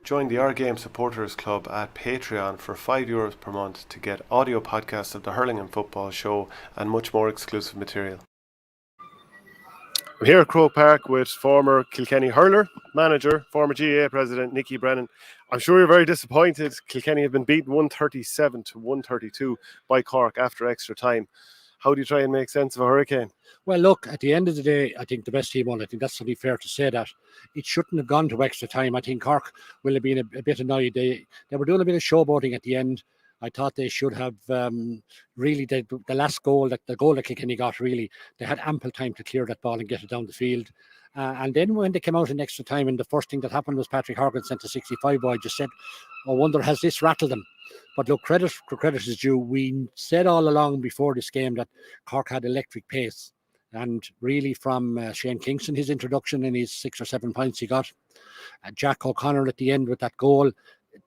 Join the Our Game Supporters Club at Patreon for €5 per month to get audio podcasts of the Hurling and Football Show and much more exclusive material. I'm here at Croke Park with former Kilkenny hurler, manager, former GAA president Nicky Brennan. I'm sure you're very disappointed. Kilkenny have been beaten 137 to 132 by Cork after extra time. How do you try and make sense of a hurricane? Well, look, at the end of the day, I think the best team won. I think that's really fair to say that. It shouldn't have gone to extra time. I think Cork will have been a bit annoyed. They were doing a bit of showboating at the end. I thought they should have really, the last goal, the goal that Kilkenny got, really, they had ample time to clear that ball and get it down the field. And then when they came out in extra time, and the first thing that happened was Patrick Hogan sent a 65 boy. I just said, I wonder, has this rattled them? But look, credit is due. We said all along before this game that Cork had electric pace. And really, from Shane Kingston, his introduction and his 6 or 7 points he got, Jack O'Connor at the end with that goal,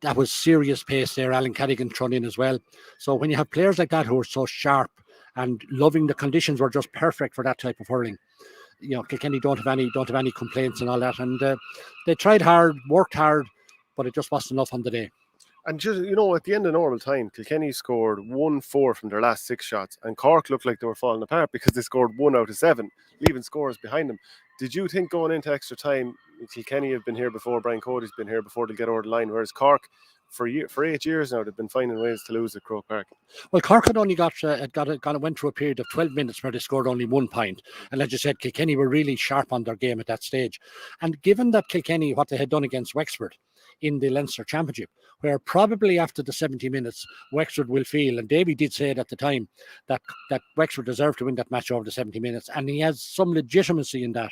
that was serious pace there. Alan Cadigan thrown in as well. So when you have players like that who are so sharp and loving, the conditions were just perfect for that type of hurling. You know, Kilkenny don't have any complaints and all that. And they tried hard, worked hard, but it just wasn't enough on the day. And just, at the end of normal time, Kilkenny scored 1-4 from their last 6 shots, and Cork looked like they were falling apart because they scored 1 out of 7, leaving scores behind them. Did you think going into extra time, Kilkenny have been here before, Brian Cody's been here before, they'll get over the line, whereas Cork, for 8 years now, they've been finding ways to lose at Croke Park? Well, Cork had only went through a period of 12 minutes where they scored only 1 point. And as you said, Kilkenny were really sharp on their game at that stage. And given that Kilkenny, what they had done against Wexford in the Leinster Championship, where probably after the 70 minutes, Wexford will feel, and Davy did say it at the time, that Wexford deserved to win that match over the 70 minutes, and he has some legitimacy in that.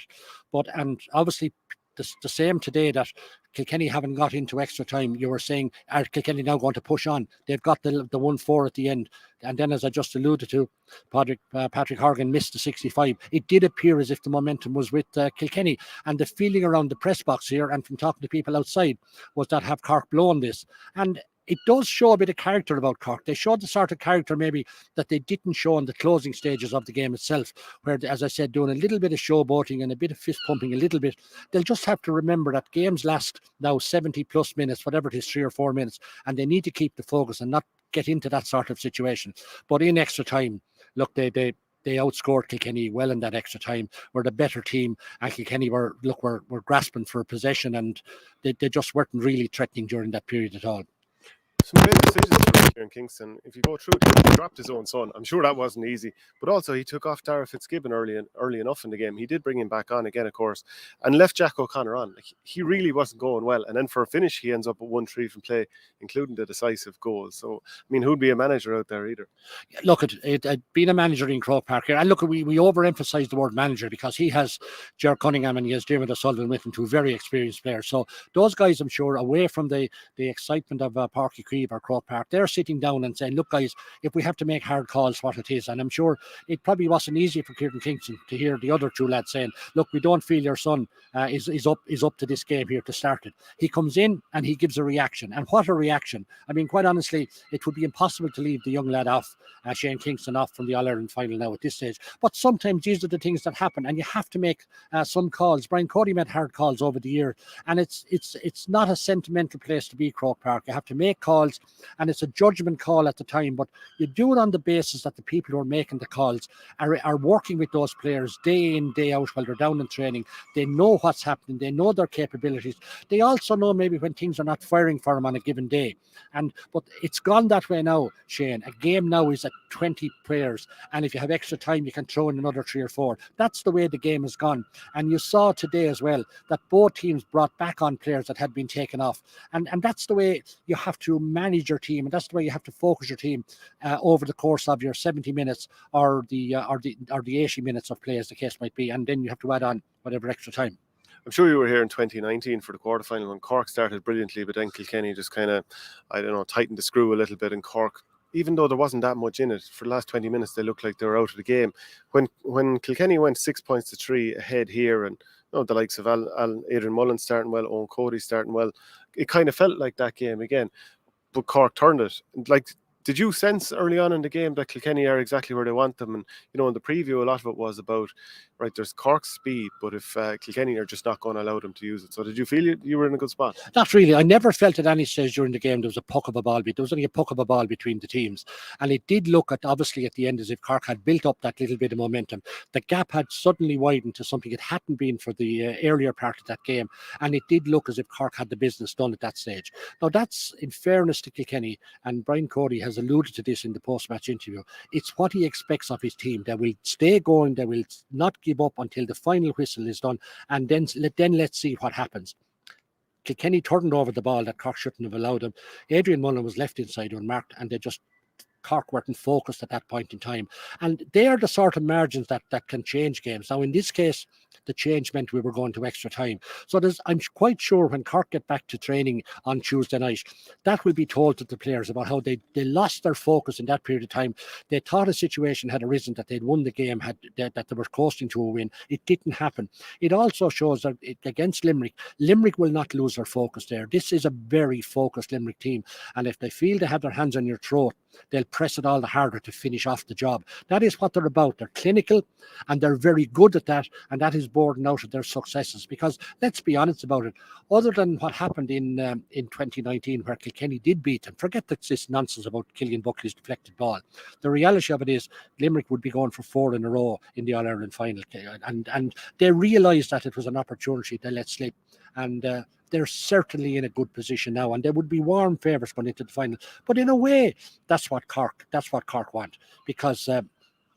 And obviously, the same today, that Kilkenny haven't got into extra time. You were saying, are Kilkenny now going to push on? They've got the 1-4 at the end. And then, as I just alluded to, Patrick Horgan missed the 65. It did appear as if the momentum was with Kilkenny. And the feeling around the press box here, and from talking to people outside, was that have Cork blown this? And it does show a bit of character about Cork. They showed the sort of character maybe that they didn't show in the closing stages of the game itself, where, as I said, doing a little bit of showboating and a bit of fist pumping a little bit. They'll just have to remember that games last now 70 plus minutes, whatever it is, 3 or 4 minutes, and they need to keep the focus and not get into that sort of situation. But in extra time, look, they outscored Kilkenny well in that extra time. Were the better team, and Kilkenny were grasping for possession, and they just weren't really threatening during that period at all. Some great decisions from here in Kingston. If you go through it, he dropped his own son. I'm sure that wasn't easy. But also, he took off Dara Fitzgibbon early enough in the game. He did bring him back on again, of course, and left Jack O'Connor on. He really wasn't going well. And then for a finish, he ends up at 1-3 from play, including the decisive goal. So, I mean, who'd be a manager out there either? Look, being a manager in Croke Park here, and look, we overemphasize the word manager because he has Ger Cunningham and he has Dermot O'Sullivan with him, two very experienced players. So those guys, I'm sure, away from the excitement of Páirc Uí Chaoimh or Croke Park, they're sitting down and saying, look, guys, if we have to make hard calls, what it is. And I'm sure it probably wasn't easy for Kieran Kingston to hear the other two lads saying, look, we don't feel your son is up to this game here to start it. He comes in and he gives a reaction. And what a reaction. I mean, quite honestly, it would be impossible to leave the young lad off, Shane Kingston off from the All-Ireland final now at this stage. But sometimes these are the things that happen, and you have to make some calls. Brian Cody made hard calls over the year, and it's not a sentimental place to be, Croke Park. You have to make calls, and it's a judgment call at the time, but you do it on the basis that the people who are making the calls are working with those players day in, day out while they're down in training. They know what's happening. They know their capabilities. They also know maybe when things are not firing for them on a given day. But it's gone that way now, Shane. A game now is at 20 players, and if you have extra time, you can throw in another 3 or 4. That's the way the game has gone. And you saw today as well that both teams brought back on players that had been taken off. And that's the way you have to manage your team, and that's the way you have to focus your team over the course of your 70 minutes or the 80 minutes of play, as the case might be. And then you have to add on whatever extra time. I'm sure you were here in 2019 for the quarterfinal when Cork started brilliantly, but then Kilkenny just kind of, tightened the screw a little bit, and Cork, even though there wasn't that much in it, for the last 20 minutes they looked like they were out of the game. When Kilkenny went 6 points to 3 ahead here, and the likes of Adrian Mullen starting well, Owen Cody starting well, it kind of felt like that game again. But Cork turned it. Did you sense early on in the game that Kilkenny are exactly where they want them? And, in the preview, a lot of it was about, right, there's Cork's speed, but if Kilkenny are just not going to allow them to use it. So did you feel you were in a good spot? Not really. I never felt at any stage during the game there was a puck of a ball. There was only a puck of a ball between the teams. And it did look obviously at the end as if Cork had built up that little bit of momentum. The gap had suddenly widened to something it hadn't been for the earlier part of that game. And it did look as if Cork had the business done at that stage. Now, that's in fairness to Kilkenny, and Brian Cody has alluded to this in the post-match interview. It's what he expects of his team. They will stay going. They will not give up until the final whistle is done. And then let's see what happens. Kilkenny turned over the ball that Cork shouldn't have allowed them. Adrian Mullen was left inside unmarked, and Cork weren't focused at that point in time. And they are the sort of margins that can change games. Now, in this case, the change meant we were going to extra time. So I'm quite sure when Cork get back to training on Tuesday night, that will be told to the players about how they lost their focus in that period of time. They thought a situation had arisen that they'd won the game, that they were coasting to a win. It didn't happen. It also shows that against Limerick will not lose their focus there. This is a very focused Limerick team. And if they feel they have their hands on your throat, they'll press it all the harder to finish off the job. That is what they're about. They're clinical and they're very good at that. And that is borne out of their successes. Because let's be honest about it, other than what happened in 2019 where Kilkenny did beat them, forget this nonsense about Cillian Buckley's deflected ball. The reality of it is Limerick would be going for 4 in a row in the All-Ireland final. And they realised that it was an opportunity they let slip. And they're certainly in a good position now, and they would be warm favourites going into the final. But in a way, that's what Cork want, because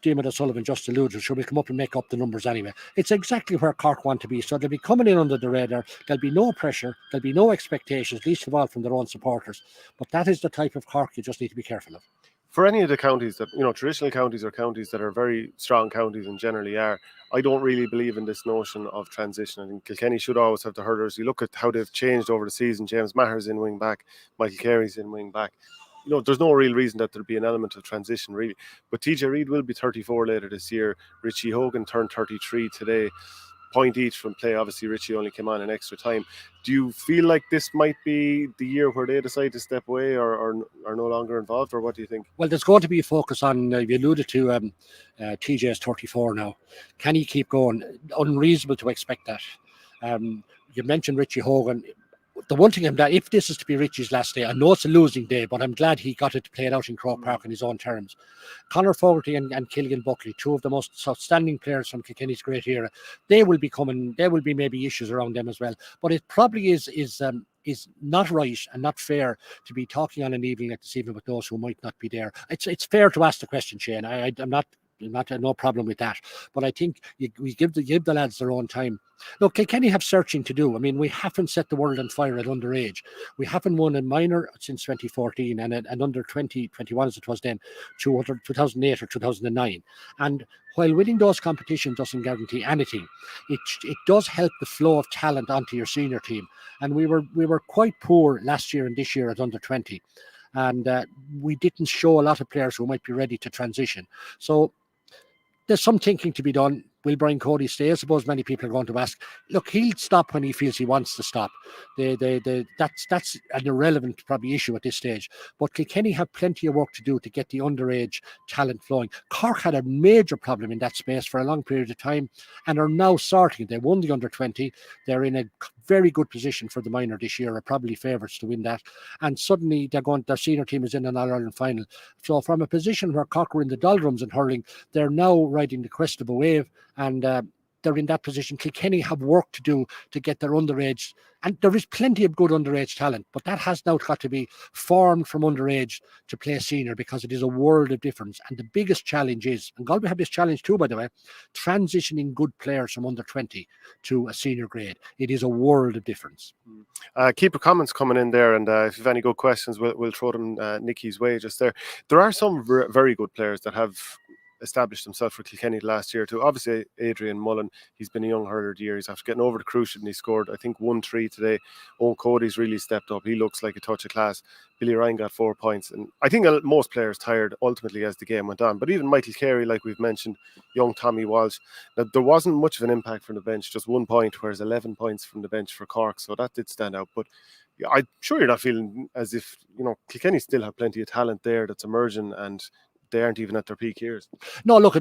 Diarmuid O'Sullivan just alluded, sure, we'll come up and make up the numbers anyway. It's exactly where Cork want to be. So they'll be coming in under the radar. There'll be no pressure. There'll be no expectations, least of all from their own supporters. But that is the type of Cork you just need to be careful of. For any of the counties that, traditional counties or counties that are very strong counties and generally are, I don't really believe in this notion of transition. I think Kilkenny should always have the hurdles. You look at how they've changed over the season. James Maher's in wing back, Michael Carey's in wing back. There's no real reason that there'll be an element of transition, really. But TJ Reid will be 34 later this year. Richie Hogan turned 33 today. Point each from play. Obviously, Richie only came on in extra time. Do you feel like this might be the year where they decide to step away or are no longer involved, or what do you think? Well, there's going to be a focus on, you alluded to TJ's 34 now. Can he keep going? Unreasonable to expect that. You mentioned Richie Hogan. The one thing I'm glad, if this is to be Richie's last day, I know it's a losing day, but I'm glad he got it to play it out in Croke Park on his own terms. Conor Fogarty and Cillian Buckley, two of the most outstanding players from Kilkenny's great era, they will be maybe issues around them as well. But it probably is not right and not fair to be talking on an evening like this evening with those who might not be there. It's fair to ask the question, Shane. I'm not no problem with that, but I think we give the lads their own time. Look, Kilkenny have searching to do. I mean, we haven't set the world on fire at underage. We haven't won a minor since 2014 and under 2021 as it was then, 2008 or 2009. And while winning those competitions doesn't guarantee anything, it does help the flow of talent onto your senior team. And we were quite poor last year and this year at under 20. And we didn't show a lot of players who might be ready to transition. So there's some thinking to be done. Will Brian Cody stay? I suppose many people are going to ask. Look, he'll stop when he feels he wants to stop. That's an irrelevant probably issue at this stage. But Kilkenny have plenty of work to do to get the underage talent flowing. Cork had a major problem in that space for a long period of time and are now sorting. They won the under 20. They're in a very good position for the minor this year, are probably favourites to win that. And suddenly their senior team is in an All-Ireland final. So from a position where Cork were in the doldrums in hurling, they're now riding the crest of a wave. And they're in that position. Kilkenny have work to do to get their underage, and there is plenty of good underage talent, but that has now got to be formed from underage to play senior, because it is a world of difference. And the biggest challenge is, and Galway have this challenge too, by the way, transitioning good players from under 20 to a senior grade. It is a world of difference. Keep your comments coming in there, and if you have any good questions, we'll throw them Nicky's way just there. There are some very good players that have established himself for Kilkenny last year too. Obviously, Adrian Mullen, he's been a young hurler of the year. He's after getting over the cruciate, and he scored, I think, 1-3 today. Owen Cody's really stepped up. He looks like a touch of class. Billy Ryan got 4 points. And I think most players tired ultimately as the game went on. But even Michael Carey, like we've mentioned, young Tommy Walsh, now, there wasn't much of an impact from the bench, just 1 point, whereas 11 points from the bench for Cork. So that did stand out. But yeah, I'm sure you're not feeling as if, Kilkenny still have plenty of talent there that's emerging, and they aren't even at their peak years. No, look,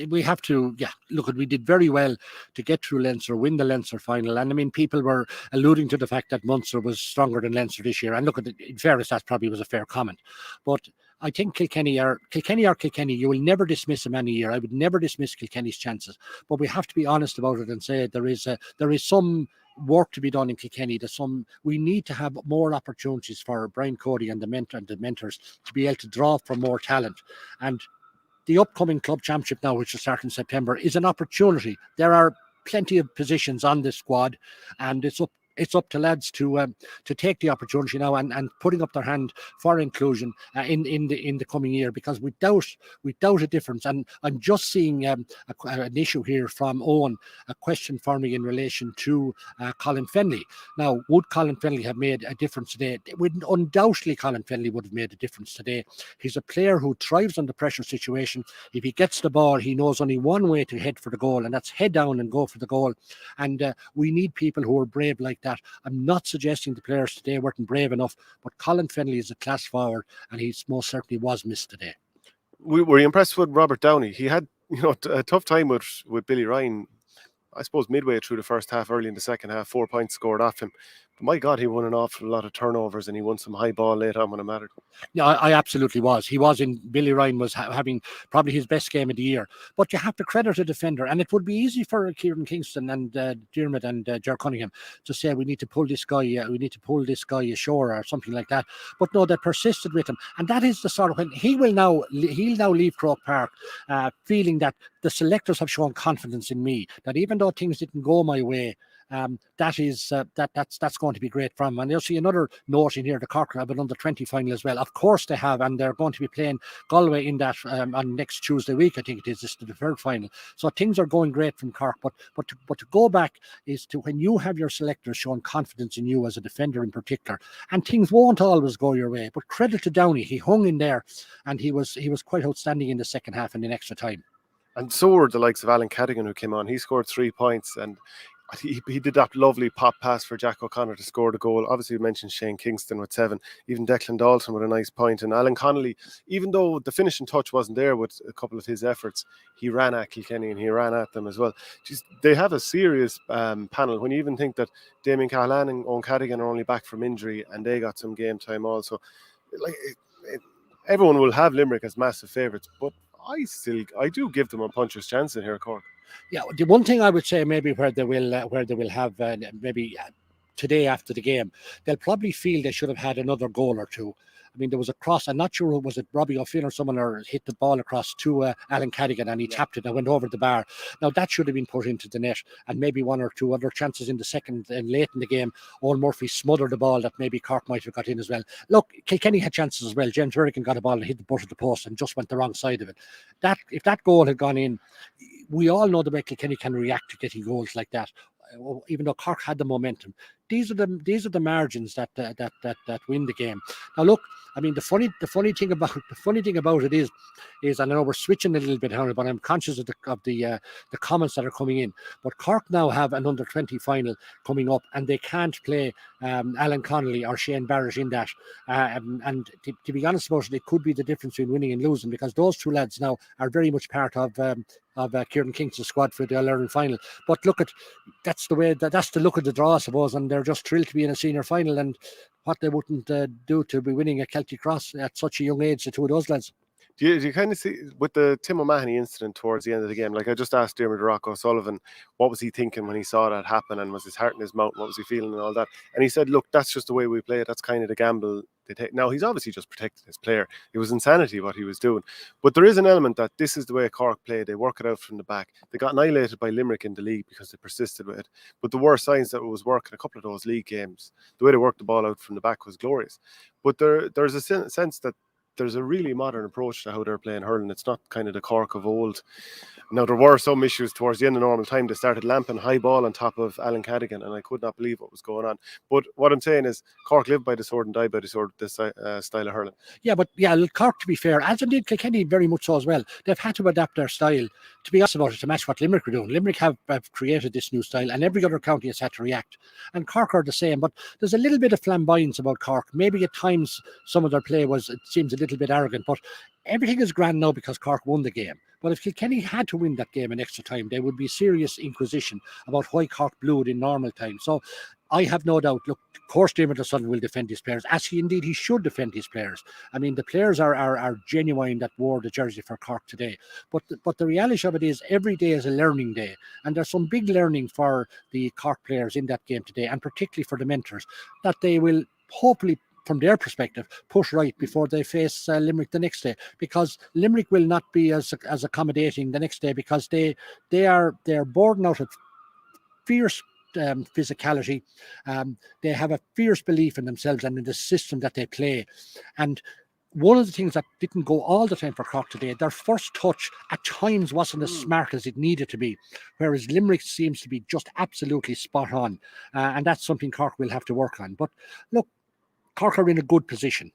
we have to, look, we did very well to get through Leinster, win the Leinster final. And I mean, people were alluding to the fact that Munster was stronger than Leinster this year. And look, in fairness, that probably was a fair comment. But I think Kilkenny, you will never dismiss them any year. I would never dismiss Kilkenny's chances. But we have to be honest about it and say there is some work to be done in Kilkenny. We need to have more opportunities for Brian Cody and the mentors to be able to draw from more talent. And the upcoming club championship now, which will start in September, is an opportunity. There are plenty of positions on this squad, and it's up to lads to take the opportunity now and putting up their hand for inclusion in the coming year, because without a difference, and I'm just seeing an issue here from Owen, a question for me in relation to Colin Fennelly. Now, would Colin Fennelly have made a difference today? Undoubtedly, Colin Fennelly would have made a difference today. He's a player who thrives under pressure situation. If he gets the ball, he knows only one way to head for the goal, and that's head down and go for the goal. And we need people who are brave like that. I'm not suggesting the players today weren't brave enough, but Colin Fennelly is a class forward, and he most certainly was missed today. Were you impressed with Robert Downey? He had a tough time with Billy Ryan, I suppose, midway through the first half, early in the second half. 4 points scored off him. But my God, he won an awful lot of turnovers, and he won some high ball late on when it mattered. Yeah, I absolutely was. He was in. Billy Ryan was having probably his best game of the year. But you have to credit a defender, and it would be easy for Kieran Kingston and Dermot and Ger Cunningham to say we need to pull this guy. We need to pull this guy ashore or something like that. But no, they persisted with him, and that is the sort of when he'll now leave Croke Park, feeling that the selectors have shown confidence in me. That even though things didn't go my way, that's going to be great from him. And you'll see another note in here: the Cork have an under-20 final as well. Of course they have, and they're going to be playing Galway in that on next Tuesday week. I think it is. It's the third final. So things are going great from Cork. But to go back is to when you have your selectors showing confidence in you as a defender in particular, and things won't always go your way. But credit to Downey, he hung in there, and he was quite outstanding in the second half and in extra time. And so were the likes of Alan Cadigan, who came on. He scored 3 points, and he did that lovely pop pass for Jack O'Connor to score the goal. Obviously, we mentioned Shane Kingston with 7, even Declan Dalton with a nice point. And Alan Connolly, even though the finishing touch wasn't there with a couple of his efforts, he ran at Kilkenny and he ran at them as well. They have a serious panel. When you even think that Damien Cahalane and Owen Cadigan are only back from injury, and they got some game time also. Everyone will have Limerick as massive favourites, but I do give them a puncher's chance in here, Cork. Yeah, the one thing I would say maybe where they will have maybe today after the game, they'll probably feel they should have had another goal or two. I mean, there was a cross. I'm not sure who was it, Robbie O'Flynn or someone, or hit the ball across to Alan Cadigan, and he tapped it and went over the bar. Now that should have been put into the net, and maybe one or two other chances in the second and late in the game. Owen Murphy smothered the ball that maybe Cork might have got in as well. Look, Kilkenny had chances as well. James Hurricane got a ball and hit the butt of the post and just went the wrong side of it. If that goal had gone in, we all know the way Kilkenny can react to getting goals like that. Even though Cork had the momentum, these are the margins that win the game. Now look, I mean, the funny thing about it is, and I know we're switching a little bit here, but I'm conscious of the comments that are coming in. But Cork now have an under-20 final coming up, and they can't play Alan Connolly or Shane Barrett in that. And to be honest about it, it could be the difference between winning and losing, because those two lads now are very much part of Kieran Kingston's squad for the All-Ireland final. But look, that's the look of the draw, I suppose, and they're just thrilled to be in a senior final, and what they wouldn't do to be winning a Celtic Cross at such a young age, the two of those lads. Do you kind of see with the Tim O'Mahony incident towards the end of the game? Like, I just asked Dermot Rocco Sullivan, what was he thinking when he saw that happen, and was his heart in his mouth? What was he feeling and all that? And he said, "Look, that's just the way we play it. That's kind of the gamble they take." Now, he's obviously just protecting his player. It was insanity what he was doing, but there is an element that this is the way Cork play. They work it out from the back. They got annihilated by Limerick in the league because they persisted with it. But there were signs that it was working. A couple of those league games, the way they worked the ball out from the back was glorious. But there's a sense that there's a really modern approach to how they're playing hurling. It's not kind of the Cork of old. Now, there were some issues towards the end of normal time. They started lamping high ball on top of Alan Cadigan, and I could not believe what was going on. But what I'm saying is, Cork live by the sword and die by the sword, this style of hurling. Yeah, but Cork, to be fair, as indeed Kilkenny very much so as well, they've had to adapt their style, to be honest about it, to match what Limerick are doing. Limerick have created this new style, and every other county has had to react. And Cork are the same, but there's a little bit of flamboyance about Cork. Maybe at times some of their play seems a little bit arrogant, but everything is grand now because Cork won the game. But if Kilkenny had to win that game in extra time, there would be serious inquisition about why Cork blew it in normal time. So I have no doubt, look, of course, Dermot O'Sullivan will defend his players, as he should defend his players. I mean, the players are genuine that wore the jersey for Cork today. But the reality of it is every day is a learning day. And there's some big learning for the Cork players in that game today, and particularly for the mentors, that they will hopefully, from their perspective, push right before they face Limerick the next day, because Limerick will not be as accommodating the next day, because they're born out of fierce physicality. They have a fierce belief in themselves and in the system that they play. And one of the things that didn't go all the time for Cork today, their first touch at times wasn't as smart as it needed to be, whereas Limerick seems to be just absolutely spot on. And that's something Cork will have to work on. But look, Cork are in a good position.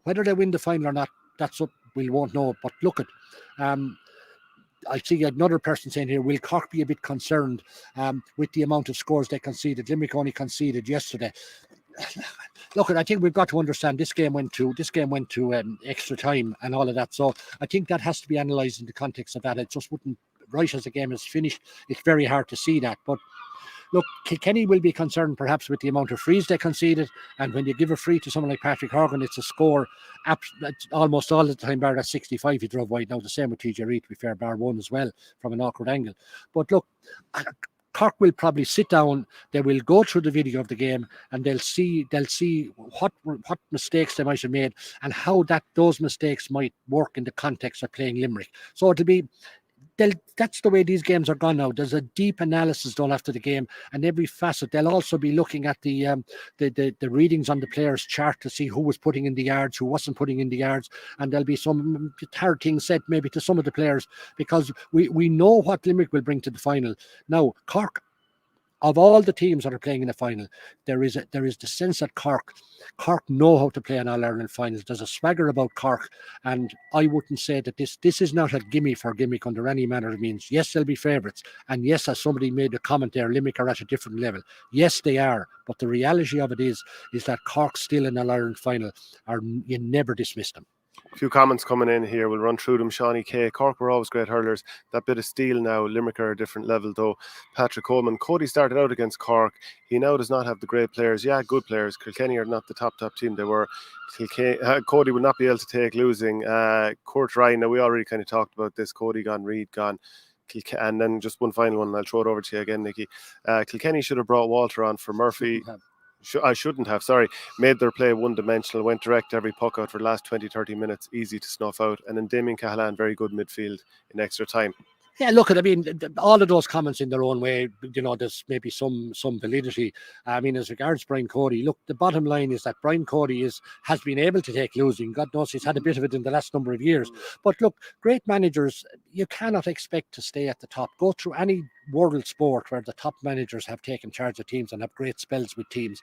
Whether they win the final or not, that's what we won't know. But look at, I see another person saying here, will Cork be a bit concerned with the amount of scores they conceded? Limerick only conceded yesterday. Look, I think we've got to understand this game went to extra time and all of that. So I think that has to be analysed in the context of that. It just wouldn't, right as the game is finished, it's very hard to see that. But look, Kilkenny will be concerned perhaps with the amount of frees they conceded, and when you give a free to someone like Patrick Hogan, it's a score almost all the time, bar that 65 he drove wide. Now the same with TJ Reid, to be fair, bar one as well from an awkward angle. But look, Cork will probably sit down, they will go through the video of the game, and they'll see what mistakes they might have made and how those mistakes might work in the context of playing Limerick. So that's the way these games are gone now. There's a deep analysis done after the game, and every facet. They'll also be looking at the readings on the players' chart to see who was putting in the yards, who wasn't putting in the yards, and there'll be some hard things said maybe to some of the players, because we know what Limerick will bring to the final. Now, Cork, of all the teams that are playing in the final, there is the sense that Cork know how to play an All-Ireland finals. There's a swagger about Cork, and I wouldn't say that this is not a gimme for Gimmick under any manner of means. Yes, they'll be favourites, and yes, as somebody made a comment there, Limerick are at a different level. Yes, they are, but the reality of it is that Cork still in an All-Ireland final, you never dismiss them. A few comments coming in here. We'll run through them. Shawnee K. Cork were always great hurlers. That bit of steel now. Limerick are a different level though. Patrick Coleman. Cody started out against Cork. He now does not have the great players. Yeah, good players. Kilkenny are not the top team they were. Cody would not be able to take losing. Kurt Ryan. Now we already kind of talked about this. Cody gone, Reid gone. And then just one final one, and I'll throw it over to you again, Nicky. Kilkenny should have brought Walter on for Murphy. I shouldn't have, made their play one-dimensional, went direct every puck out for the last 20-30 minutes, easy to snuff out. And then Damien Cahalane, very good midfield in extra time. Yeah, look, I mean, all of those comments in their own way, there's maybe some validity. I mean, as regards Brian Cody, look, the bottom line is that Brian Cody has been able to take losing. God knows he's had a bit of it in the last number of years. But look, great managers, you cannot expect to stay at the top. Go through any world sport where the top managers have taken charge of teams and have great spells with teams.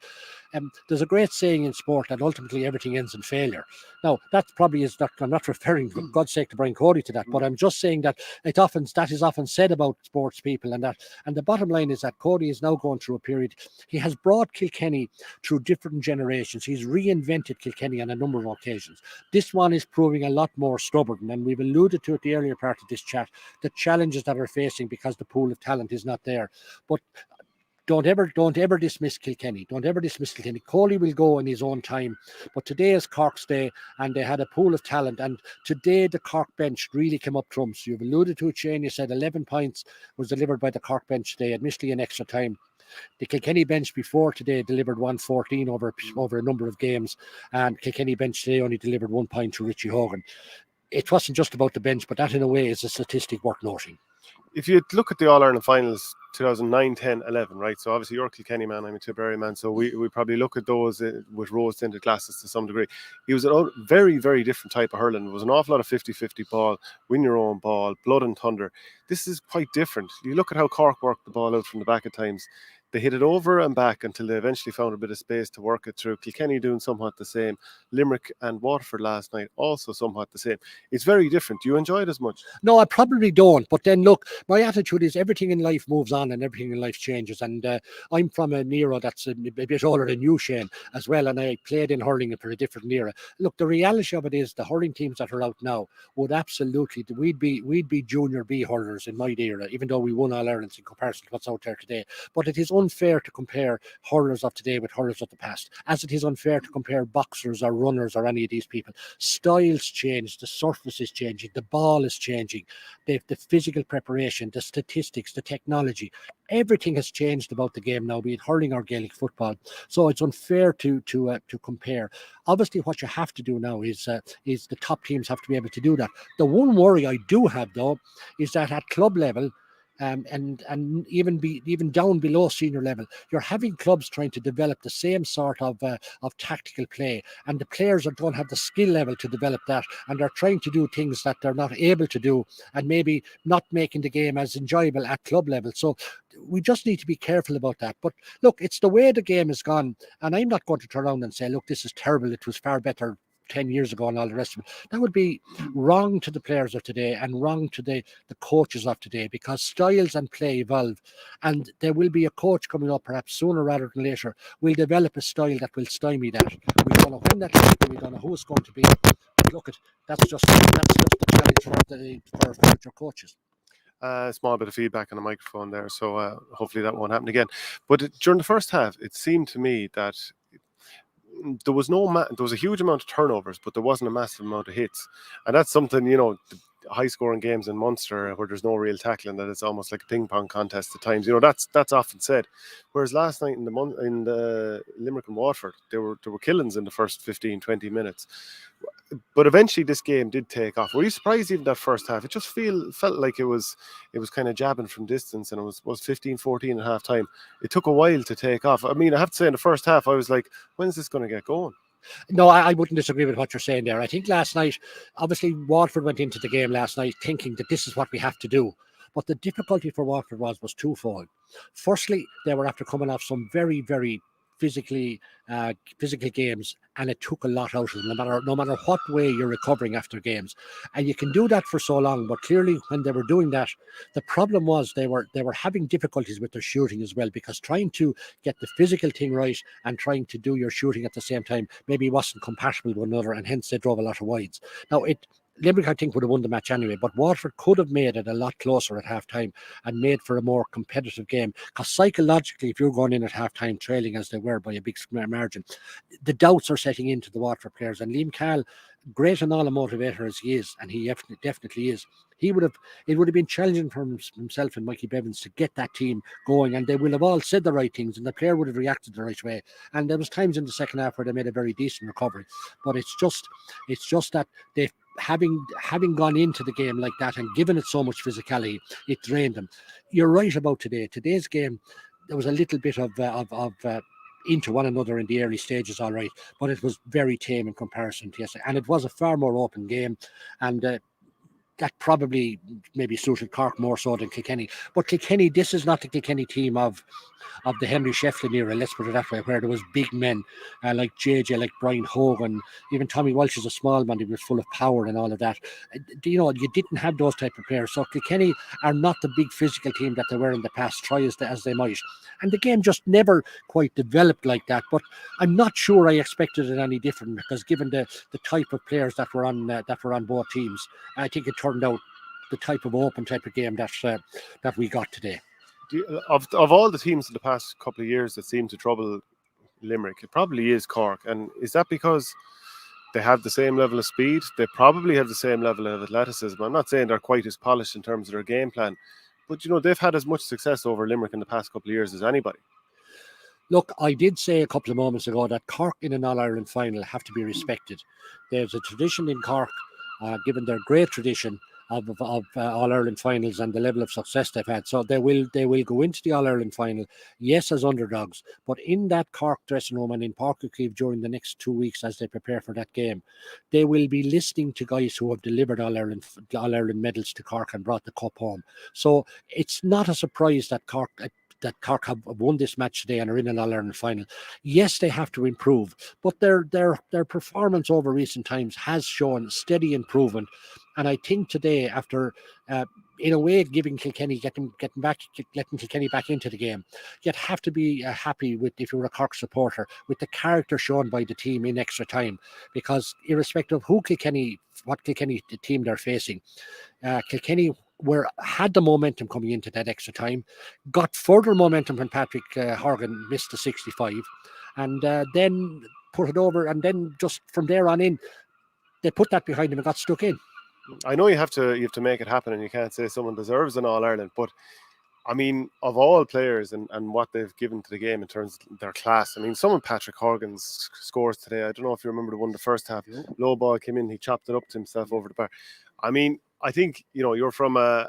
There's a great saying in sport that ultimately everything ends in failure. Now, that probably is not, I'm not referring, for God's sake, to Brian Cody to that, but I'm just saying that that is often said about sports people, and the bottom line is that Cody is now going through a period. He has brought Kilkenny through different generations. He's reinvented Kilkenny on a number of occasions. This one is proving a lot more stubborn, and we've alluded to at the earlier part of this chat, the challenges that are facing because the pool of talent is not there. But don't ever dismiss Kilkenny. Don't ever dismiss Kilkenny. Coley will go in his own time. But today is Cork's day, and they had a pool of talent. And today the Cork bench really came up trumps. You've alluded to it, Shane. You said 11 points was delivered by the Cork bench today, admittedly in extra time. The Kilkenny bench before today delivered 114 over a number of games, and Kilkenny bench today only delivered 1 point to Richie Hogan. It wasn't just about the bench, but that in a way is a statistic worth noting. If you look at the All-Ireland finals 2009, 10, 11, right? So obviously you're a Kilkenny man, I'm a Tipperary man, so we probably look at those with rose-tinted glasses to some degree. It was a very, very different type of hurling. It was an awful lot of 50-50 ball, win your own ball, blood and thunder. This is quite different. You look at how Cork worked the ball out from the back at times. They hit it over and back until they eventually found a bit of space to work it through. Kilkenny doing somewhat the same. Limerick and Waterford last night also somewhat the same. It's very different. Do you enjoy it as much? No, I probably don't. But then look, my attitude is everything in life moves on and everything in life changes. And I'm from an era that's a bit older than you, Shane, as well. And I played in hurling for a different era. Look, the reality of it is the hurling teams that are out now would absolutely, we'd be junior B hurlers in my era, even though we won All Irelands in comparison to what's out there today. But it is unfair to compare hurlers of today with hurlers of the past, as it is unfair to compare boxers or runners or any of these people. Styles change, the surface is changing, the ball is changing, the physical preparation, the statistics, the technology. Everything has changed about the game now, be it hurling or Gaelic football. So it's unfair to compare. Obviously, what you have to do now is the top teams have to be able to do that. The one worry I do have though is that at club level, and even down below senior level, you're having clubs trying to develop the same sort of tactical play, and the players don't have the skill level to develop that, and they're trying to do things that they're not able to do, and maybe not making the game as enjoyable at club level. So we just need to be careful about that. But look, it's the way the game has gone, and I'm not going to turn around and say, look, this is terrible, it was far better 10 years ago and all the rest of it. That would be wrong to the players of today and wrong to the coaches of today, because styles and play evolve, and there will be a coach coming up perhaps sooner rather than later will develop a style that will stymie that. We don't know when that will be, we don't know who it's going to be. But look, that's just the challenge for future coaches. A small bit of feedback on the microphone there, so hopefully that won't happen again. But during the first half, it seemed to me that there was there was a huge amount of turnovers, but there wasn't a massive amount of hits, and that's something, the high scoring games in Munster where there's no real tackling, that it's almost like a ping pong contest at times. That's often said. Whereas last night in the Limerick and Waterford, there were killings in the first 15-20 minutes. But eventually this game did take off. Were you surprised even that first half? It just felt like it was kind of jabbing from distance, and it was 15-14 at half time. It took a while to take off. I mean, I have to say in the first half I was like, when's this going to get going? No, I wouldn't disagree with what you're saying there. I think last night, obviously Waterford went into the game last night thinking that this is what we have to do. But the difficulty for Waterford was twofold. Firstly, they were after coming off some very, very physical games, and it took a lot out of them, no matter what way you're recovering after games. And you can do that for so long, but clearly when they were doing that, the problem was they were having difficulties with their shooting as well, because trying to get the physical thing right and trying to do your shooting at the same time maybe wasn't compatible with one another, and hence they drove a lot of wides. Now Limerick, I think, would have won the match anyway, but Waterford could have made it a lot closer at half-time and made for a more competitive game. Because psychologically, if you're going in at half-time trailing as they were by a big margin, the doubts are setting into the Waterford players. And Liam Cahill, great and all a motivator as he is, and he definitely is, it would have been challenging for himself and Mikey Bevins to get that team going, and they will have all said the right things, and the player would have reacted the right way. And there was times in the second half where they made a very decent recovery. But it's just that they, having gone into the game like that and given it so much physicality, it drained them. You're right about today's game. There was a little bit of into one another in the early stages, all right, but it was very tame in comparison to yesterday, and it was a far more open game, and that probably maybe suited Cork more so than Kilkenny. But Kilkenny, this is not the Kilkenny team of the Henry Shefflin era, let's put it that way, where there was big men like JJ, like Brian Hogan, even Tommy Walsh is a small man, he was full of power and all of that. You didn't have those type of players. So Kilkenny are not the big physical team that they were in the past, try as they might. And the game just never quite developed like that. But I'm not sure I expected it any different, because given the type of players that were on both teams, I think it turned out the type of open type of game that we got today. Of all the teams in the past couple of years that seem to trouble Limerick, it probably is Cork. And is that because they have the same level of speed? They probably have the same level of athleticism. I'm not saying they're quite as polished in terms of their game plan, but they've had as much success over Limerick in the past couple of years as anybody. Look, I did say a couple of moments ago that Cork in an All-Ireland final have to be respected. There's a tradition in Cork, given their great tradition of All-Ireland finals and the level of success they've had. So they will go into the All-Ireland final, yes, as underdogs, but in that Cork dressing room and in Páirc Uí Chaoimh during the next 2 weeks as they prepare for that game, they will be listening to guys who have delivered All-Ireland medals to Cork and brought the cup home. So it's not a surprise that Cork, that Cork have won this match today and are in an All-Ireland final. Yes, they have to improve, but their performance over recent times has shown steady improvement. And I think today, after in a way giving Kilkenny, letting Kilkenny back into the game, you'd have to be happy with, if you were a Cork supporter, with the character shown by the team in extra time, because irrespective of what Kilkenny the team they're facing, Kilkenny had the momentum coming into that extra time, got further momentum when Patrick Hogan missed the 65, and then put it over, and then just from there on in, they put that behind them and got stuck in. I know you have to make it happen, and you can't say someone deserves an All-Ireland, but I mean, of all players and what they've given to the game in terms of their class, I mean, some of Patrick Horgan's scores today, I don't know if you remember the one in the first half, low ball came in, he chopped it up to himself over the bar. I mean, I think, you're from a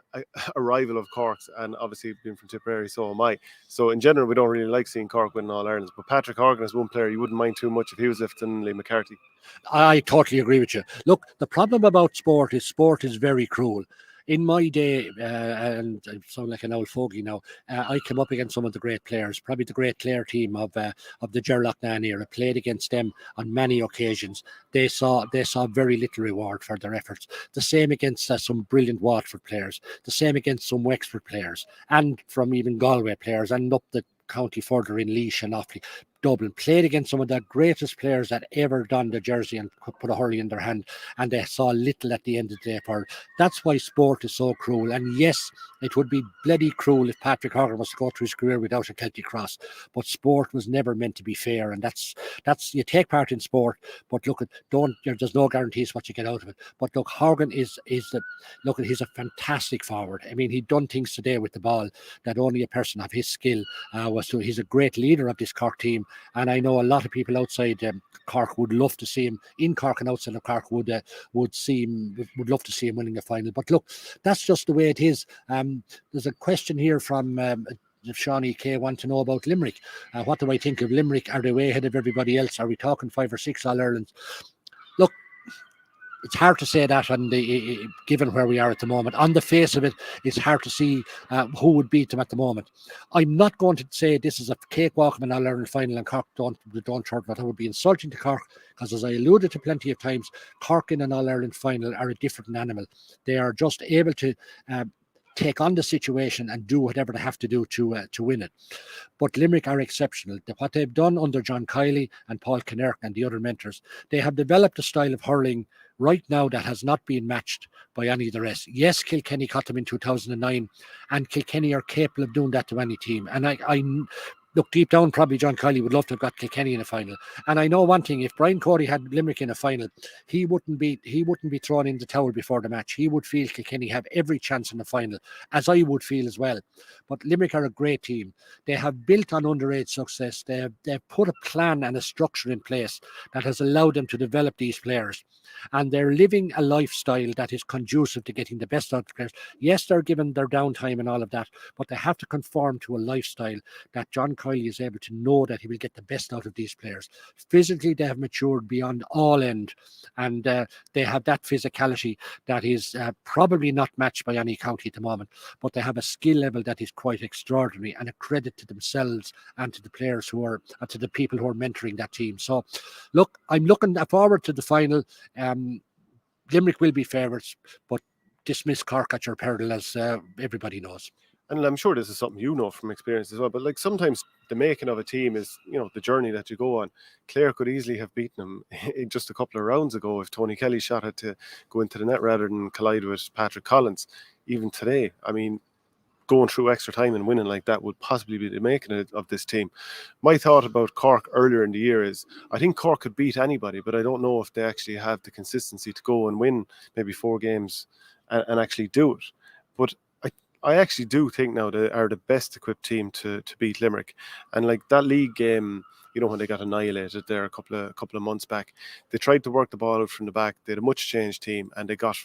rival of Cork's, and obviously being from Tipperary, so am I. So in general, we don't really like seeing Cork win All Irelands, but Patrick Horgan is one player you wouldn't mind too much if he was lifting Lee McCarthy. I totally agree with you. Look, the problem about sport is very cruel. In my day, and I sound like an old fogey now, I came up against some of the great players, probably the great Clare team of the Gerlachnan era, played against them on many occasions. They saw very little reward for their efforts. The same against some brilliant Waterford players, the same against some Wexford players, and from even Galway players, and up the county further in Laois and Offaly. Dublin played against some of the greatest players that ever donned the jersey and put a hurley in their hand, and they saw little at the end of the day for it. That's why sport is so cruel. And yes, it would be bloody cruel if Patrick Hogan was to go through his career without a Celtic cross. But sport was never meant to be fair, and that's you take part in sport, but look, there's no guarantees what you get out of it. But look, Hogan he's a fantastic forward. I mean, he'd done things today with the ball that only a person of his skill was to. He's a great leader of this Cork team. And I know a lot of people outside Cork would love to see him in Cork, and outside of Cork would love to see him winning the final. But look, that's just the way it is. There's a question here from Shawnee K. Want to know about Limerick. What do I think of Limerick? Are they way ahead of everybody else? Are we talking 5 or 6 All Irelands? Look, it's hard to say that given where we are at the moment. On the face of it, it's hard to see who would beat them at the moment. I'm not going to say this is a cakewalk of an All-Ireland final and Cork don't turn, but that would be insulting to Cork, because as I alluded to plenty of times, Cork in an All-Ireland final are a different animal. They are just able to take on the situation and do whatever they have to do to win it. But Limerick are exceptional. What they've done under John Kiley and Paul Kinnerk and the other mentors, they have developed a style of hurling right now that has not been matched by any of the rest. Yes, Kilkenny caught them in 2009, and Kilkenny are capable of doing that to any team. And I look, deep down, probably John Kiley would love to have got Kilkenny in a final. And I know one thing: if Brian Cody had Limerick in a final, he wouldn't be thrown in the towel before the match. He would feel Kilkenny have every chance in the final, as I would feel as well. But Limerick are a great team. They have built on underage success. They've put a plan and a structure in place that has allowed them to develop these players. And they're living a lifestyle that is conducive to getting the best out of the players. Yes, they're given their downtime and all of that, but they have to conform to a lifestyle that John Kiley is able to know that he will get the best out of these players. Physically, they have matured beyond all end, and they have that physicality that is probably not matched by any county at the moment, but they have a skill level that is quite extraordinary, and a credit to themselves and to the players to the people who are mentoring that team. So, look, I'm looking forward to the final. Limerick will be favourites, but dismiss Cork at your peril, as everybody knows. And I'm sure this is something you know from experience as well, but like sometimes the making of a team is, the journey that you go on. Clare could easily have beaten them in just a couple of rounds ago if Tony Kelly's shot had to go into the net rather than collide with Patrick Collins. Even today, I mean, going through extra time and winning like that would possibly be the making of this team. My thought about Cork earlier in the year is I think Cork could beat anybody, but I don't know if they actually have the consistency to go and win maybe 4 games and actually do it. But I actually do think now they are the best equipped team to beat Limerick. And like that league game, when they got annihilated there a couple of months back, they tried to work the ball out from the back. They had a much changed team and they got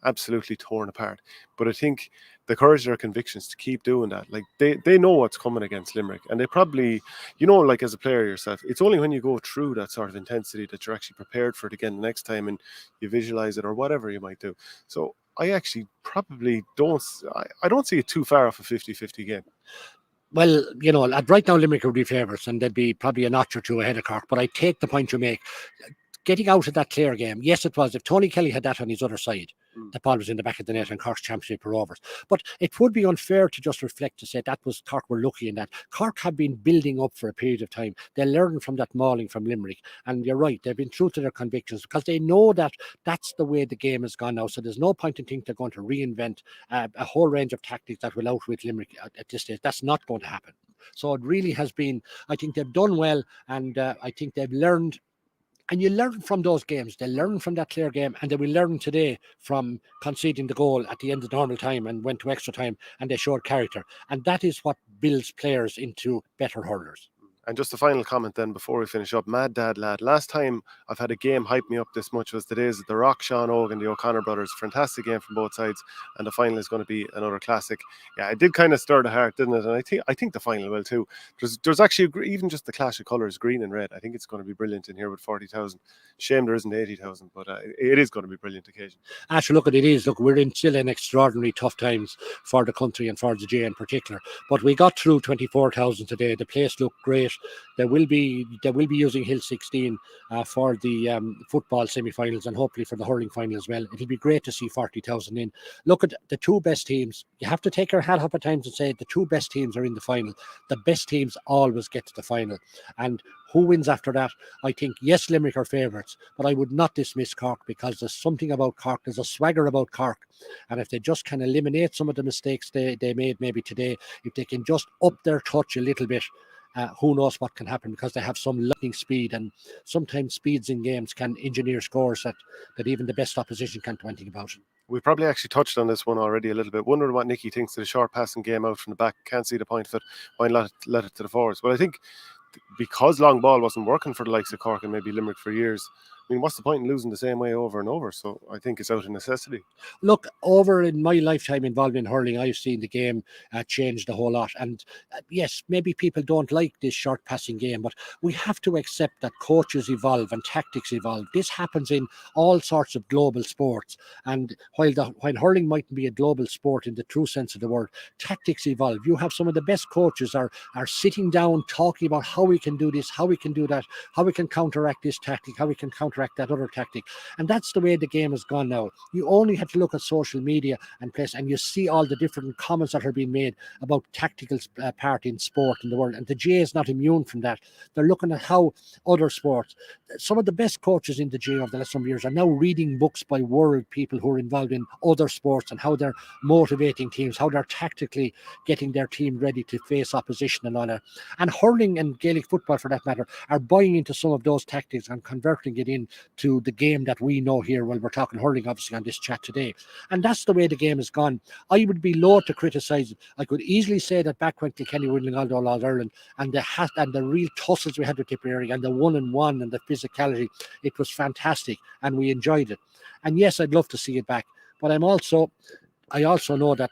absolutely torn apart. But I think the courage of their convictions to keep doing that, like they know what's coming against Limerick, and they probably, like as a player yourself, it's only when you go through that sort of intensity that you're actually prepared for it again the next time and you visualize it or whatever you might do. So I actually probably don't see it too far off a 50-50 game. Well, right now Limerick would be favourites and they'd be probably a notch or two ahead of Cork. But I take the point you make. Getting out of that Clare game, yes, it was. If Tony Kelly had that on his other side, the ball was in the back of the net and Cork's championship were over. But it would be unfair to just reflect to say that was Cork were lucky in that. Cork have been building up for a period of time. They learned from that mauling from Limerick. And you're right, they've been true to their convictions because they know that that's the way the game has gone now. So there's no point in thinking they're going to reinvent a whole range of tactics that will outwit Limerick at this stage. That's not going to happen. So it really has been, I think they've done well, and I think they've learned. And you learn from those games. They learn from that Clare game, and they will learn today from conceding the goal at the end of normal time and went to extra time, and they showed character. And that is what builds players into better hurlers. And just a final comment then before we finish up. Mad Dad Lad, last time I've had a game hype me up this much was the days of the Rock, Sean Hogan, the O'Connor brothers. Fantastic game from both sides, and the final is going to be another classic. Yeah, it did kind of stir the heart, didn't it? And I think the final will too. There's actually, even just the clash of colours, green and red, I think it's going to be brilliant in here with 40,000. Shame there isn't 80,000, but it is going to be a brilliant occasion. Actually, look, it is. Look, we're in still in extraordinary tough times for the country and for the J in particular. But we got through 24,000 today. The place looked great. They will be using Hill 16 for the football semi-finals and hopefully for the hurling final as well. It'll be great to see 40,000 in. Look at the two best teams. You have to take your hat up at times and say the two best teams are in the final. The best teams always get to the final. And who wins after that? I think, yes, Limerick are favourites, but I would not dismiss Cork because there's something about Cork. There's a swagger about Cork. And if they just can eliminate some of the mistakes they made maybe today, if they can just up their touch a little bit, who knows what can happen, because they have some lightning speed, and sometimes speeds in games can engineer scores that even the best opposition can't do anything about. We probably actually touched on this one already a little bit. Wondering what Nicky thinks of the short passing game out from the back. Can't see the point of it. Why not let it to the forwards? Well, I think because long ball wasn't working for the likes of Cork and maybe Limerick for years, I mean, what's the point in losing the same way over and over? So I think it's out of necessity. Look, over in my lifetime involved in hurling, I've seen the game change the whole lot. And yes, maybe people don't like this short passing game, but we have to accept that coaches evolve and tactics evolve. This happens in all sorts of global sports. And while hurling mightn't be a global sport in the true sense of the word, tactics evolve. You have some of the best coaches are sitting down talking about how we can do this, how we can do that, how we can counteract this tactic, how we can counteract that other tactic. And that's the way the game has gone now. You only have to look at social media and you see all the different comments that are being made about tactical part in sport in the world. And the J is not immune from that. They're looking at how other sports, some of the best coaches in the J over the last some years are now reading books by world people who are involved in other sports and how they're motivating teams, how they're tactically getting their team ready to face opposition and all that. And hurling and Gaelic football, for that matter, are buying into some of those tactics and converting it in to the game that we know here. Well, we're talking hurling obviously on this chat today, and that's the way the game has gone. I would be loath to criticise it. I could easily say that back when Kilkenny were winning all Ireland and the real tussles we had with Tipperary and the 1-on-1 and the physicality, it was fantastic and we enjoyed it. And yes, I'd love to see it back, but I also know that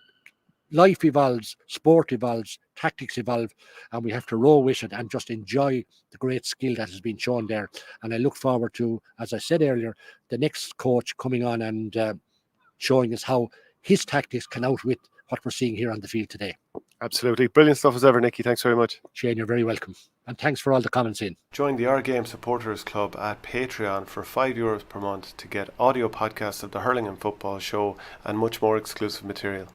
life evolves, sport evolves, tactics evolve, and we have to roll with it and just enjoy the great skill that has been shown there. And I look forward to, as I said earlier, the next coach coming on and showing us how his tactics can outwit what we're seeing here on the field today. Absolutely. Brilliant stuff as ever, Nicky. Thanks very much. Shane, you're very welcome. And thanks for all the comments in. Join the Our Game Supporters Club at Patreon for €5 per month to get audio podcasts of the Hurling and Football Show and much more exclusive material.